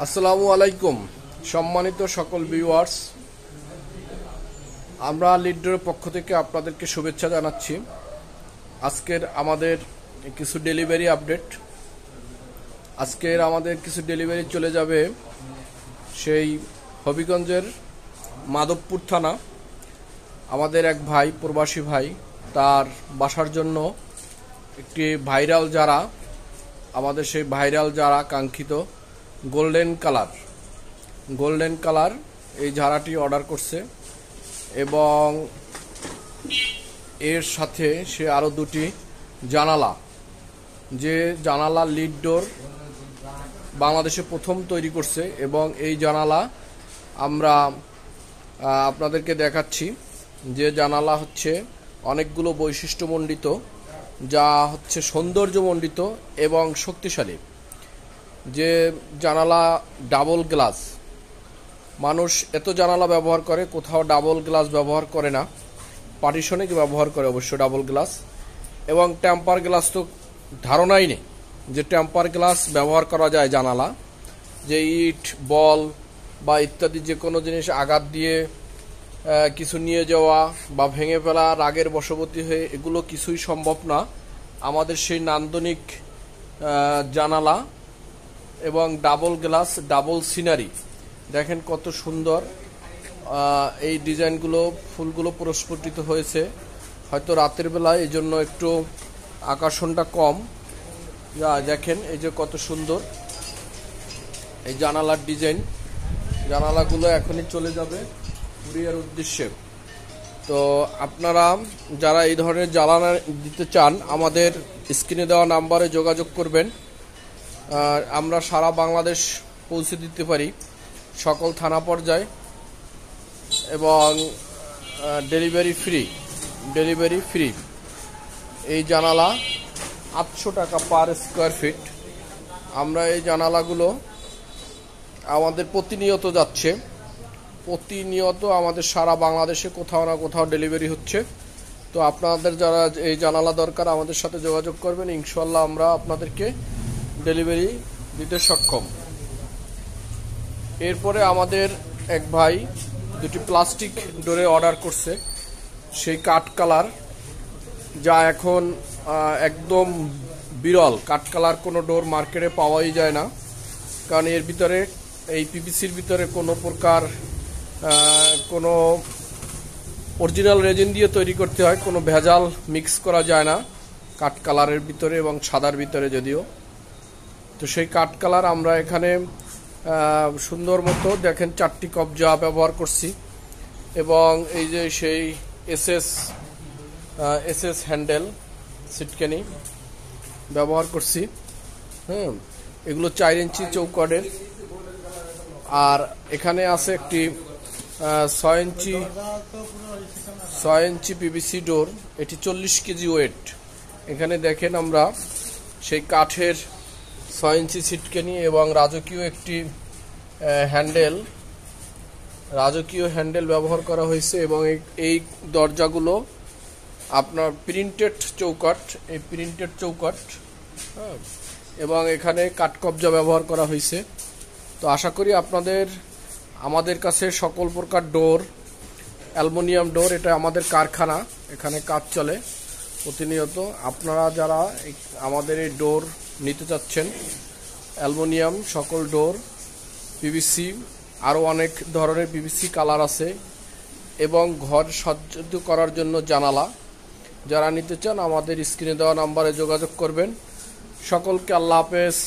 আসসালামু আলাইকুম সম্মানিত সকল ভিউয়ার্স, আমরা লিডারের পক্ষ থেকে আপনাদেরকে শুভেচ্ছা জানাচ্ছি। আজকের আমাদের কিছু ডেলিভারি আপডেট। কিছু ডেলিভারি চলে যাবে সেই হবিগঞ্জের মাধবপুর থানা। আমাদের এক ভাই, প্রবাসী ভাই, তার বাসার জন্য একটি ভাইরাল যারা, আমাদের সেই ভাইরাল যারা কাঙ্ক্ষিত গোল্ডেন কালার এই ঝাড়াটি অর্ডার করছে এবং এর সাথে সে আরও দুটি জানালা, যে জানালা লিড ডোর বাংলাদেশে প্রথম তৈরি করছে এবং এই জানালা আমরা আপনাদেরকে দেখাচ্ছি। যে জানালা হচ্ছে অনেকগুলো বৈশিষ্ট্যমণ্ডিত, যা হচ্ছে সৌন্দর্যমণ্ডিত এবং শক্তিশালী। যে জানালা ডাবল গ্লাস, মানুষ এত জানালা ব্যবহার করে, কোথাও ডাবল গ্লাস ব্যবহার করে না, পার্টিশনে ব্যবহার করে অবশ্য ডাবল গ্লাস। এবং টেম্পার গ্লাস তো ধারণাই নেই যে টেম্পার গ্লাস ব্যবহার করা যায় জানালা, যে ইট বল বা ইত্যাদি যে কোনো জিনিস আঘাত দিয়ে কিছু নিয়ে যাওয়া বা ভেঙে ফেলা, রাগের বশবর্তী হয়ে, এগুলো কিছুই সম্ভব না আমাদের সেই নান্দনিক জানালা। এবং ডাবল গ্লাস, ডাবল সিনারি, দেখেন কত সুন্দর এই ডিজাইনগুলো, ফুলগুলো প্রস্ফুটিত হয়েছে। হয়তো রাতের বেলায় এই জন্য একটু আকর্ষণটা কম। দেখেন এই যে কত সুন্দর এই জানালার ডিজাইন। জানালাগুলো এখনই চলে যাবে কুরিয়ার উদ্দেশ্যে। তো আপনারা যারা এই ধরনের জানালা দিতে চান, আমাদের স্ক্রিনে দেওয়া নাম্বারে যোগাযোগ করবেন। আমরা সারা বাংলাদেশ পৌঁছে দিতে পারি, সকল থানা পর্যায়ে, এবং ডেলিভারি ফ্রি। এই জানালা 800 টাকা পার স্কোয়ার ফিট। আমরা এই জানালাগুলো আমাদের প্রতিনিয়ত যাচ্ছে, প্রতিনিয়ত আমাদের সারা বাংলাদেশে কোথাও না কোথাও ডেলিভারি হচ্ছে। তো আপনাদের যারা এই জানালা দরকার আমাদের সাথে যোগাযোগ করবেন, ইনশাল্লাহ আমরা আপনাদেরকে ডেলিভারি দিতে সক্ষম। এরপরে আমাদের এক ভাই দুটি প্লাস্টিক ডোরে অর্ডার করছে, সেই কাঠ কালার, যা এখন একদম বিরল। কাঠ কালার কোনো ডোর মার্কেটে পাওয়াই যায় না, কারণ এর ভিতরে, এই পিভিসির ভিতরে কোনো প্রকার কোনো অরিজিনাল রেজিন দিয়ে তৈরি করতে হয়, কোনো ভেজাল মিক্স করা যায় না কাঠ কালারের ভিতরে এবং সাদার ভিতরে যদিও। তো সেই কাঠ কালার আমরা এখানে সুন্দর মতো দেখেন 4টি কবজা ব্যবহার করছি, এবং এই যে সেই এসএস হ্যান্ডেল সিটকানি ব্যবহার করছি। এগুলো 4 ইঞ্চি চৌকাঠের। আর এখানে আছে একটি 6 ইঞ্চি পিভিসি ডোর, এটি 40 কেজি ওয়েট। এখানে দেখেন আমরা সেই কাঠের 6 ইঞ্চি সিটকানি এবং রাজকীয় একটি হ্যান্ডেল ব্যবহার করা হয়েছে। এবং এই দরজাগুলো আপনার প্রিন্টেড চৌকাঠ, এই প্রিন্টেড চৌকাঠ, এবং এখানে কাঠকবজা ব্যবহার করা হয়েছে। তো আশা করি আমাদের কাছে সকল প্রকার ডোর, অ্যালুমিনিয়াম ডোর, এটা আমাদের কারখানা, এখানে কাজ চলে প্রতিনিয়ত। আপনারা যারা আমাদের এই ডোর নিতে চাচ্ছেন, অ্যালুমিনিয়াম সকল ডোর, পিভিসি, আরও অনেক ধরনের পিভিসি কালার আছে, এবং ঘর সজ্জিত করার জন্য জানালা, যারা নিতে চান আমাদের স্ক্রিনে দেওয়া নাম্বারে যোগাযোগ করবেন। সকলকে আল্লাহ হাফেজ।